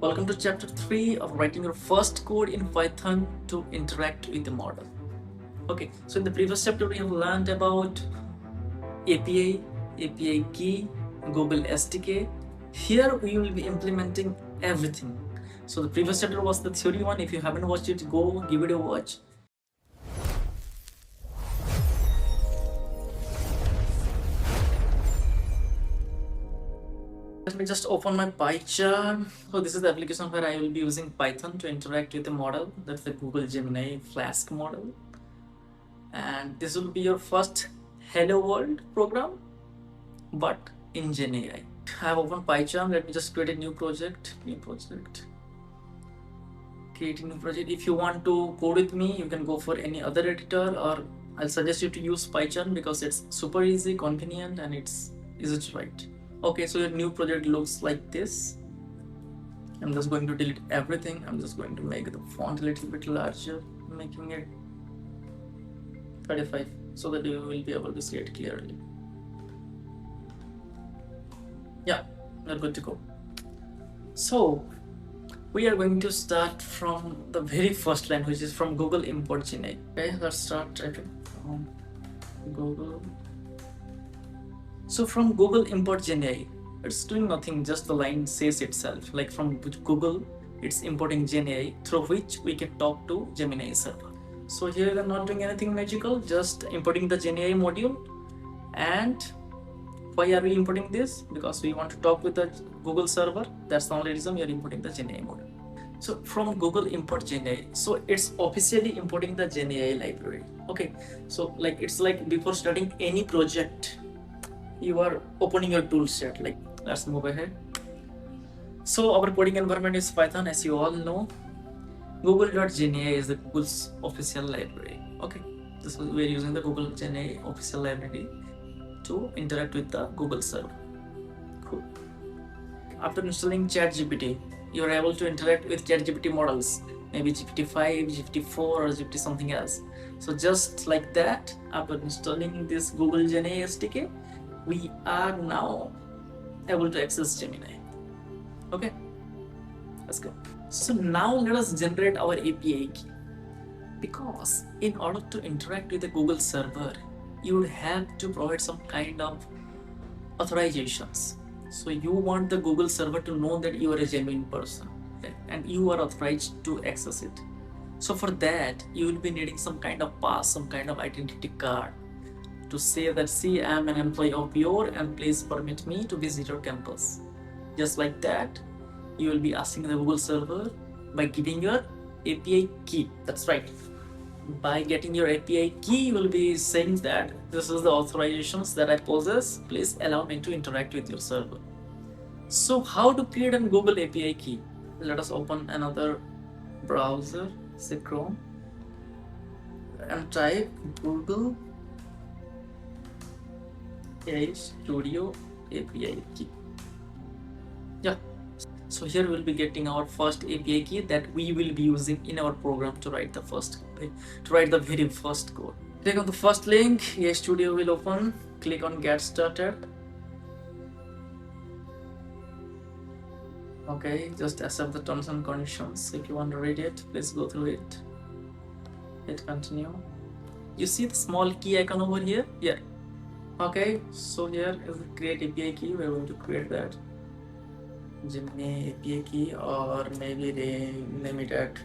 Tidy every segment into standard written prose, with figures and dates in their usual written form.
Welcome to chapter 3 of writing your first code in Python to interact with the model. Okay, so in the previous chapter we have learned about API, API key, Google SDK. Here we will be implementing everything. So the previous chapter was the theory one. If you haven't watched it, go give it a watch. Let me just open my PyCharm. So this is the application where I will be using Python to interact with the model. That's the Google Gemini Flask model. And this will be your first Hello World program, but in GenAI. I have opened PyCharm. Let me just create a new project. Create a new project. If you want to code with me, you can go for any other editor, or I'll suggest you to use PyCharm because it's super easy, convenient, and it's easy to write. Okay, so your new project looks like this. I'm just going to delete everything. I'm just going to make the font a little bit larger, making it 35 so that you will be able to see it clearly. Yeah, we're good to go. So we are going to start from the very first line, which is from Google import GenAI. Okay, let's start typing from Google. So from Google import GenAI, it's doing nothing, just the line says itself. Like from Google, it's importing GenAI through which we can talk to Gemini server. So here we are not doing anything magical, just importing the GenAI module. And why are we importing this? Because we want to talk with the Google server. That's the only reason we are importing the GenAI module. So from Google import GenAI, so it's officially importing the GenAI library. Okay, so like it's like before starting any project, you are opening your tool set. Like, let's move ahead. So our coding environment is Python, as you all know. Google.GenAI is the Google's official library. Okay, we're using the Google GenAI official library to interact with the Google server. Cool. After installing ChatGPT, you're able to interact with ChatGPT models, maybe GPT-5, GPT-4, or GPT something else. So just like that, after installing this Google GenAI SDK, we are now able to access Gemini. Okay, let's go. So now let us generate our API key. Because in order to interact with the Google server, you would have to provide some kind of authorizations. So you want the Google server to know that you are a genuine person and you are authorized to access it. So for that, you will be needing some kind of pass, some kind of identity card to say that, see, I am an employee of your and please permit me to visit your campus. Just like that, you will be asking the Google server by giving your API key. That's right. By getting your API key, you will be saying that this is the authorizations that I possess. Please allow me to interact with your server. So how to create a Google API key? Let us open another browser, say Chrome, and type Google AI Studio API key. Yeah. So here we'll be getting our first API key that we will be using in our program to write the very first code. Click on the first link, AI Studio will open. Click on Get Started. Okay, just accept the terms and conditions. If you want to read it, please go through it. Hit continue. You see the small key icon over here? Yeah. Okay, so here is the create API key. We're going to create that Gemini API key, or maybe they name it at,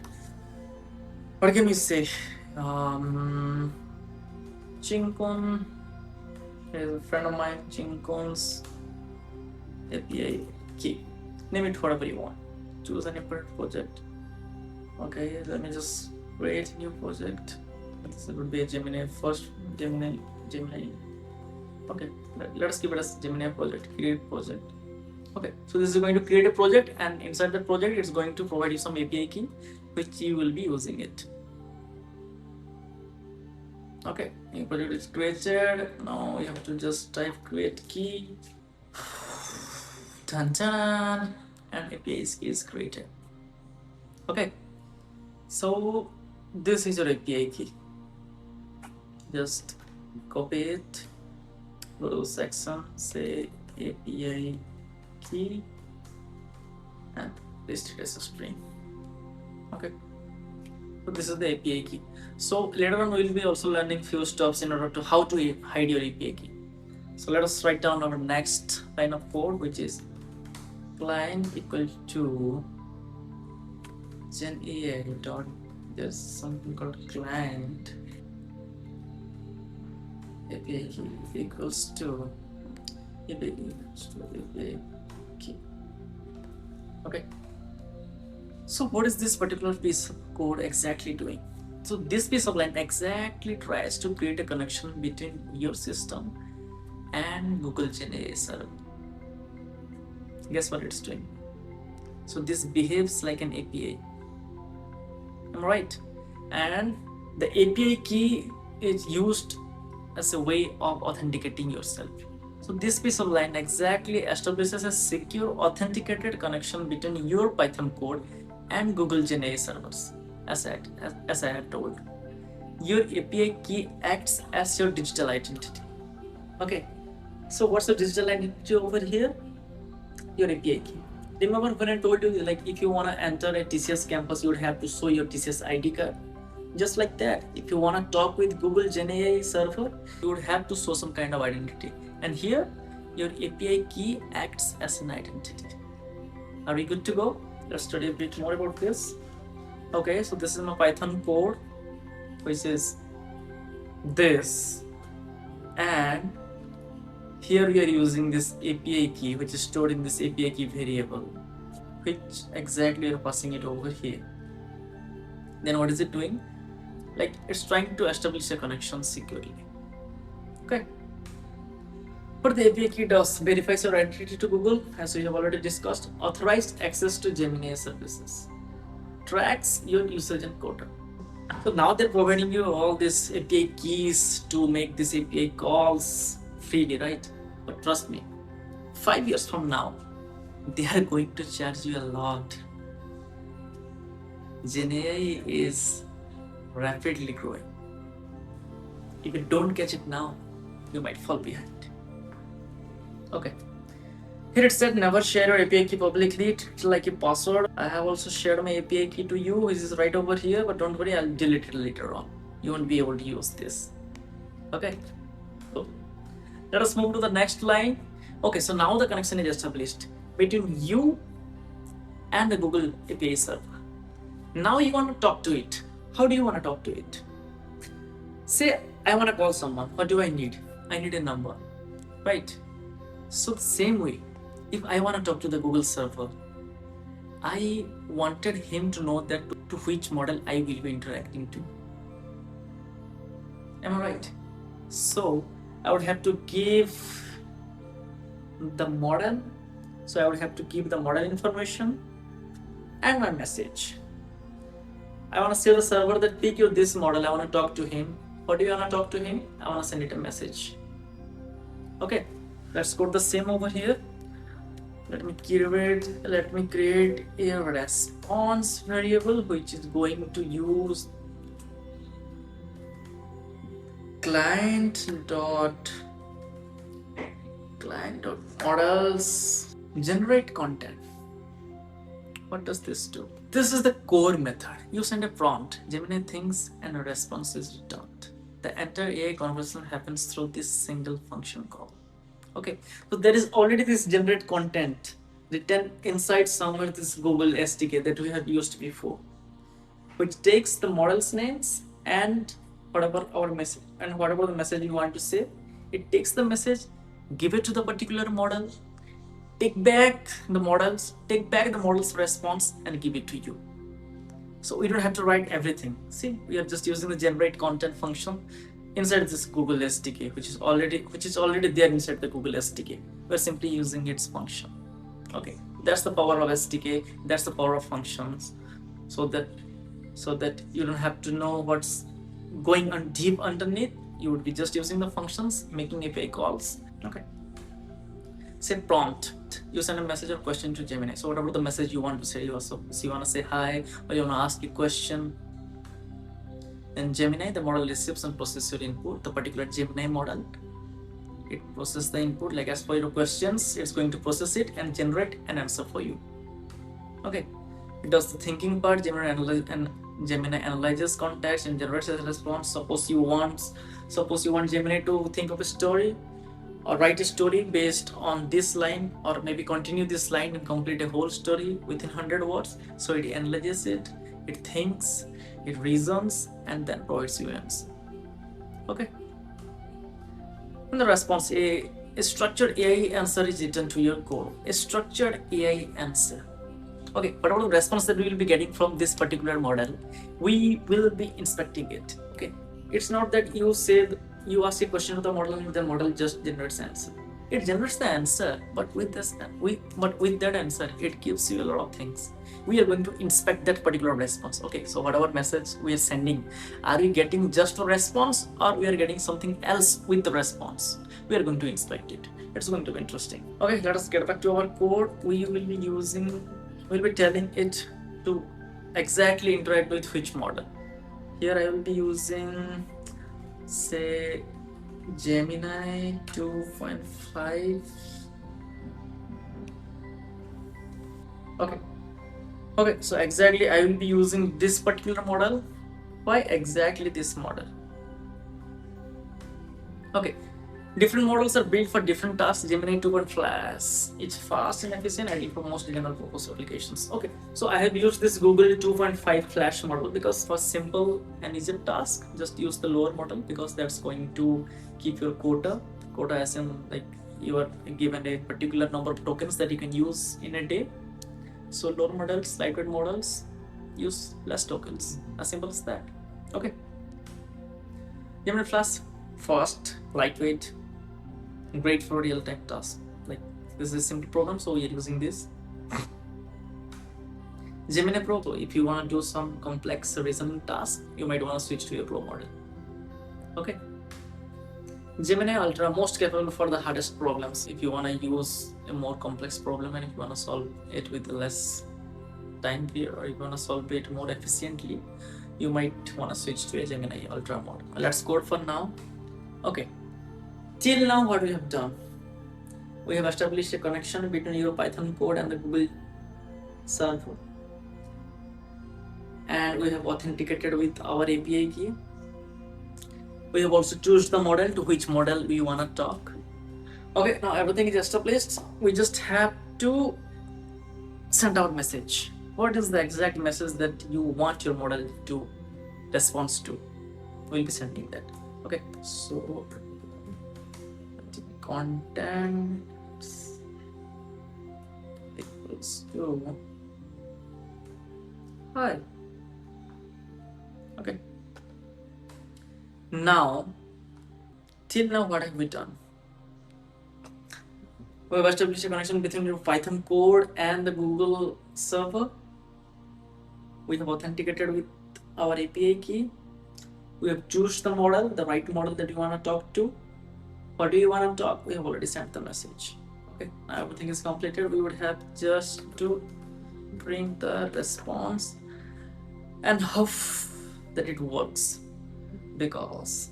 what can we say? Chinkun is a friend of mine. Chinkun's API key. Name it whatever you want. Choose an important project. Okay, let me just create a new project. This would be a Gemini first. Gemini. Okay, let us keep it as Gemini project. Create project. Okay, so this is going to create a project, and inside that project, it's going to provide you some API key, which you will be using it. Okay, new project is created. Now you have to just type create key. Dun dun, and API key is created. Okay, so this is your API key. Just copy it, go to section, say API key, and listed as a string. Okay, so this is the API key. So later on we'll be also learning few steps in order to how to hide your API key. So let us write down our next line of code, which is client equal to GenAI dot, there's something called client API key equals to API key. Okay. So what is this particular piece of code exactly doing? So this piece of line exactly tries to create a connection between your system and Google GenAI server. Guess what it's doing? So this behaves like an API. Am I right? And the API key is used as a way of authenticating yourself. So this piece of line exactly establishes a secure authenticated connection between your Python code and Google GenAI servers. As I had told, your API key acts as your digital identity. Okay, so what's the digital identity over here? Your API key. Remember when I told you, like, if you want to enter a TCS campus, you would have to show your TCS ID card. Just like that, if you want to talk with Google GenAI server, you would have to show some kind of identity. And here, your API key acts as an identity. Are we good to go? Let's study a bit more about this. Okay, so this is my Python code, which is this. And here we are using this API key, which is stored in this API key variable, which exactly we are passing it over here. Then what is it doing? Like, it's trying to establish a connection securely. Okay. What the API key does, verifies your identity to Google, as we have already discussed, authorized access to Gemini services, tracks your usage and quota. So now they're providing you all these API keys to make these API calls freely, right? But trust me, 5 years from now, they are going to charge you a lot. GenAI is rapidly growing. If you don't catch it now, you might fall behind. Okay. Here it said never share your API key publicly. It's like a password. I have also shared my API key to you, which is right over here, but don't worry, I'll delete it later on. You won't be able to use this. Okay. So let us move to the next line. Okay, so now the connection is established between you and the Google API server. Now you want to talk to it. How do you want to talk to it? Say, I want to call someone. What do I need? I need a number, right? So the same way, if I want to talk to the Google server, I wanted him to know that to which model I will be interacting to. Am I right? So I would have to give the model. So I would have to give the model information and my message. I want to say to the server that pick your this model. I want to talk to him. What do you want to talk to him? I want to send it a message. Okay, let's code the same over here. Let me create a response variable which is going to use client dot models generate content. What does this do? This is the core method. You send a prompt, Gemini thinks, and a response is returned. The entire AI conversation happens through this single function call. Okay, so there is already this generate content written inside somewhere this Google SDK that we have used before, which takes the model's names and whatever our message and whatever the message you want to say, it takes the message, give it to the particular model, take back the model's response and give it to you. So we don't have to write everything. See, we are just using the generate content function inside this Google SDK, which is already there inside the Google SDK. We're simply using its function. Okay, that's the power of SDK. That's the power of functions. So that you don't have to know what's going on deep underneath. You would be just using the functions, making API calls. Okay. Say prompt. You send a message or question to Gemini. So whatever the message you want to say, you want to say hi, or you want to ask a question. Then Gemini, the model receives and processes your input. The particular Gemini model, it processes the input. Like as per your questions, it's going to process it and generate an answer for you. Okay, it does the thinking part. Gemini analyzes context and generates a response. Suppose you want Gemini to think of a story or write a story based on this line, or maybe continue this line and complete a whole story within 100 words. So it analyzes it, it thinks, it reasons, and then provides you answer. Okay. And the response, a structured AI answer is written to your code. A structured AI answer. Okay, whatever the response that we will be getting from this particular model, we will be inspecting it. Okay, it's not that you ask a question to the model and the model just generates answer. It generates the answer, but with that answer, it gives you a lot of things. We are going to inspect that particular response. Okay, so whatever message we are sending, are we getting just a response, or we are getting something else with the response? We are going to inspect it. It's going to be interesting. Okay, let us get back to our code. We'll be telling it to exactly interact with which model. Here I will be using, say, Gemini 2.5. Okay, so exactly I will be using this particular model. Why exactly this model? Okay, different models are built for different tasks. Gemini 2.5, it's fast and efficient, ideal for most general purpose applications. Okay, so I have used this Google 2.5 Flash model because for simple and easy task, just use the lower model, because that's going to keep your quota as in, like, you are given a particular number of tokens that you can use in a day. So lower models, lightweight models, use less tokens. As simple as that. Okay. Gemini Flash, fast, lightweight, great for real-time tasks. Like, this is a simple program, so we are using this. Gemini Pro, if you want to do some complex reasoning task, you might want to switch to your Pro model. Okay. Gemini Ultra, most capable for the hardest problems. If you want to use a more complex problem and if you want to solve it with less time period, or if you want to solve it more efficiently, you might want to switch to a Gemini Ultra model. Let's code for now. Okay. Till now, what we have done? We have established a connection between your Python code and the Google server, and we have authenticated with our API key. We have also choose the model to which model we want to talk. Okay, now everything is established. We just have to send out message. What is the exact message that you want your model to respond to? We'll be sending that. Okay, so content equals to hi. Okay. Now, till now, what have we done? We have established a connection between your Python code and the Google server. We have authenticated with our API key. We have chosen the model, the right model that you want to talk to. What do you want to talk? We have already sent the message. Okay, now everything is completed. We would have just to print the response and hope that it works, because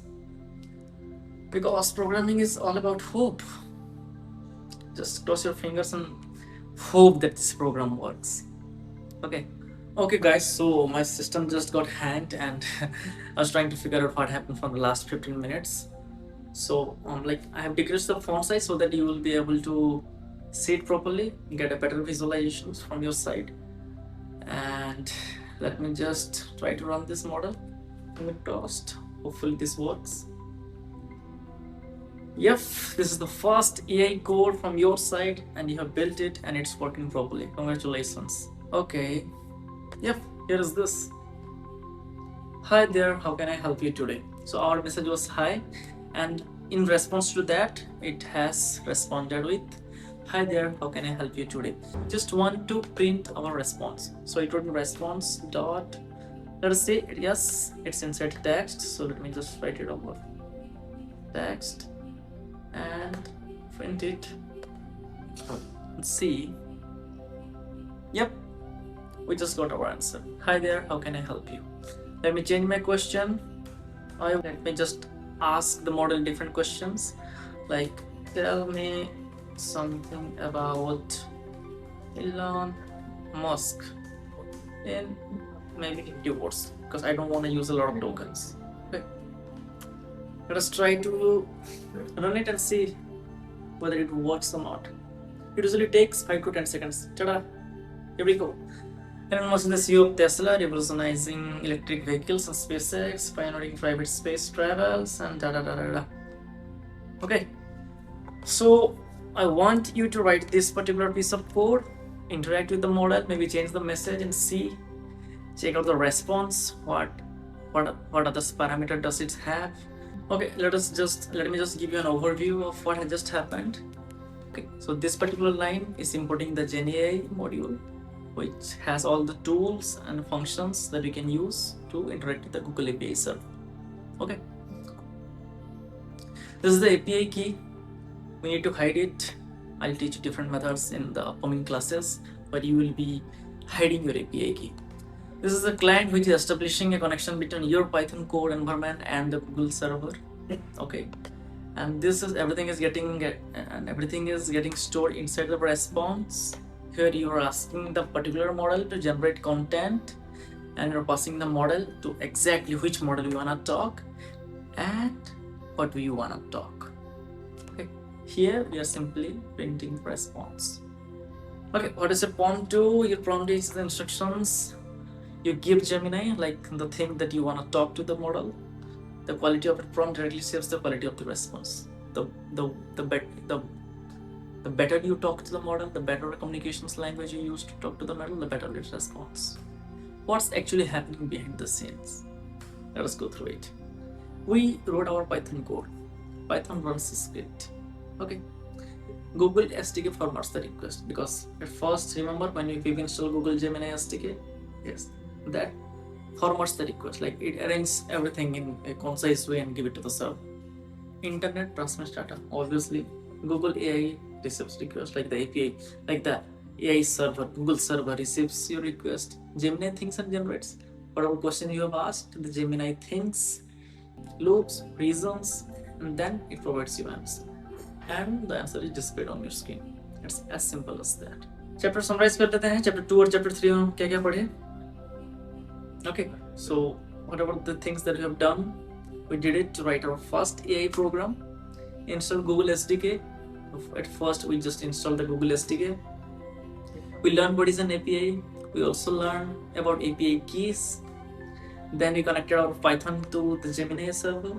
programming is all about hope. Just cross your fingers and hope that this program works. Okay guys, so my system just got hanged and I was trying to figure out what happened from the last 15 minutes. So I have decreased the font size so that you will be able to see it properly, get a better visualizations from your side. And let me just try to run this model. Hopefully this works. Yep, this is the first AI code from your side and you have built it and it's working properly. Congratulations. Okay, yep, here is this. Hi there, how can I help you today? So our message was hi, and in response to that, it has responded with hi there, how can I help you today? Just want to print our response. So it would be response dot, let us say yes, it's inside text. So let me just write it over text and print it. Let's see. Yep, we just got our answer. Hi there, how can I help you? Let me change my question. Let me just ask the model different questions, like tell me something about Elon Musk in maybe 50 words because I don't want to use a lot of tokens. Okay. Let us try to run it and see whether it works or not. It usually takes 5 to 10 seconds. Ta-da! Here we go. Elon Musk is the CEO of Tesla, revolutionizing electric vehicles and SpaceX, pioneering private space travels, and da da da da da. Okay, so I want you to write this particular piece of code, interact with the model, maybe change the message and see, check out the response. What other parameter does it have? Okay, let me just give you an overview of what has just happened. Okay, so this particular line is importing the GenAI module, which has all the tools and functions that we can use to interact with the Google API server. Okay, this is the API key. We need to hide it. I'll teach you different methods in the upcoming classes, but you will be hiding your API key. This is the client which is establishing a connection between your Python code environment and the Google server. Okay, and this is everything is getting stored inside the response. Here you are asking the particular model to generate content, and you're passing the model to exactly which model you wanna talk and what do you wanna talk. Okay, here we are simply printing response. Okay, what is a prompt do? Your prompt is the instructions you give Gemini, like the thing that you wanna talk to the model. The quality of the prompt directly shapes the quality of the response. The better you talk to the model, the better communications language you use to talk to the model, the better its response. What's actually happening behind the scenes? Let us go through it. We wrote our Python code. Python runs a script. Okay. Google SDK formats the request because at first, remember when we install Google Gemini SDK? Yes, that formats the request, like it arranges everything in a concise way and give it to the server. Internet transmits data. Obviously, Google AI receives request, like the API, like the AI server, Google server receives your request. Gemini thinks and generates. Whatever question you have asked, the Gemini thinks, loops, reasons, and then it provides you answer. And the answer is displayed on your screen. It's as simple as that. Chapter summarize कर लेते हैं. Chapter 2 और Chapter 3 हम क्या क्या पढ़े? Okay, so whatever the things that we have done, we did it to write our first AI program. Install Google SDK. At first, we just installed the Google SDK. We learned what is an API. We also learned about API keys. Then we connected our Python to the Gemini server.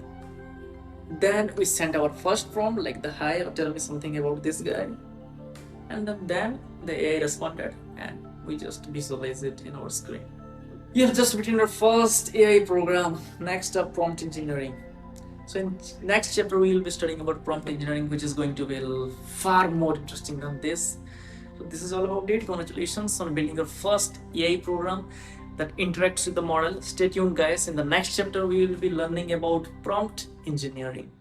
Then we sent our first prompt, like the hi, or tell me something about this guy. And then the AI responded, and we just visualize it in our screen. You have just written your first AI program. Next up, prompt engineering. So in next chapter, we will be studying about prompt engineering, which is going to be far more interesting than this. So this is all about it. Congratulations on building your first AI program that interacts with the model. Stay tuned, guys. In the next chapter, we will be learning about prompt engineering.